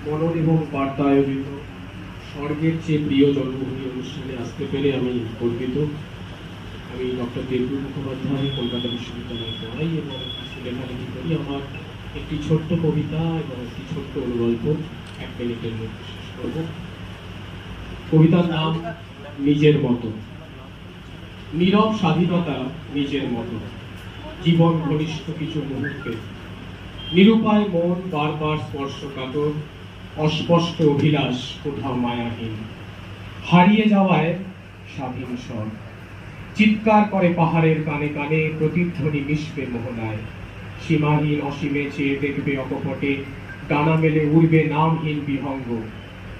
মনন এবং বার্তা আয়োজিত স্বর্গের চেয়ে প্রিয় জন্মভূমি অনুষ্ঠানে আসতে পেরে আমি গর্বিত। আমি ডক্টর দেবদূত মুখোপাধ্যায় কলকাতা বিশ্ববিদ্যালয়ে পড়াই এবং লেখালেখি করি। আমার একটি ছোট্ট কবিতা এবং একটি ছোট্ট অনুগল্প 1 মিনিটের মধ্যে শেষ করব। কবিতার নাম নিজের মতো। নীরব স্বাধীনতা নিজের মতো, জীবন ঘনিষ্ঠ কিছু মুহূর্তে, নিরুপায় মন বারবার স্পর্শকাতর, অস্পষ্ট অভিলাষ কোথাও মায়াহীন, হারিয়ে যাওয়ায় স্বাধীন স্বর, চিৎকার করে পাহাড়ের কানে কানে, প্রতিধ্বনি মিশবে মোহনায়, সীমাহীন অসীমে চেয়ে দেখবে অকপটে, ডানা মেলে উড়বে নামহীন বিহঙ্গ,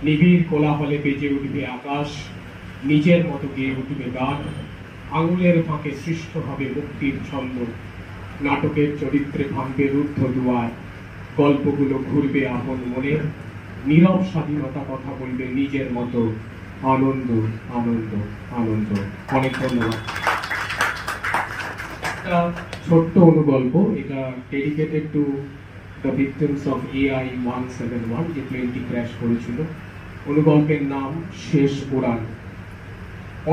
নিবিড় কোলাহলে বেজে উঠবে আকাশ, নিজের মতো গেয়ে উঠবে গান, আঙুলের ফাঁকে সৃষ্ট হবে মুক্তির ছন্দ, নাটকের চরিত্রে ভাঙবে রুদ্ধ দুয়ার, গল্পগুলো ঘুরবে আপন মনে, নীরব স্বাধীনতা কথা বলবে নিজের মতো, আনন্দ আনন্দ আনন্দ। অনেক ধন্যবাদ। একটা ছোট্ট অনুগল্প, এটা dedicated to the victims of AI-171, যে প্লেনটি ক্র্যাশ করেছিল। অনুগল্পের নাম শেষ উড়ান।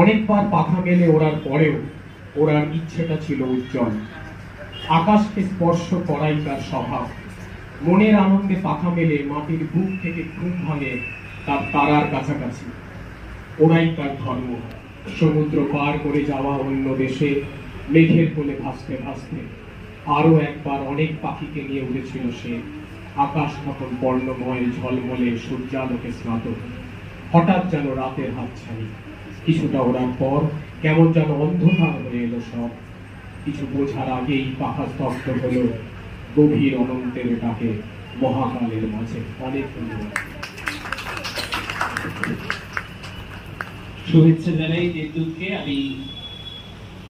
অনেকবার পাখা মেলে ওড়ার পরেও ওড়ার ইচ্ছেটা ছিল উজ্জ্বল। আকাশকে স্পর্শ করাই তার স্বভাব। মনের আনন্দে পাখা মেলে মাটির বুক থেকে ঘুম ভাঙে তার তারার কাছাকাছি। ওরাই তার ধর্ম। সমুদ্র পার করে যাওয়া অন্য দেশে মেঘের কোলে ভাসতে ভাসতে আরো একবার অনেক পাখিকে নিয়ে উড়েছিল সে। আকাশ তখন বর্ণময় ঝলমলে সূর্যালোকে স্নাত। হঠাৎ যেন রাতের হাতছানি। কিছুটা ওড়ার পর কেমন যেন অন্ধকার হয়ে এলো সব। কিছু বোঝার আগেই পাখা স্তব্ধ হলো গভীর অনন্তের ডাকে, মহাকালের মাঝে। অনেক ধন্যবাদ। শুভেচ্ছা জানাই দেবদূতকে। আমি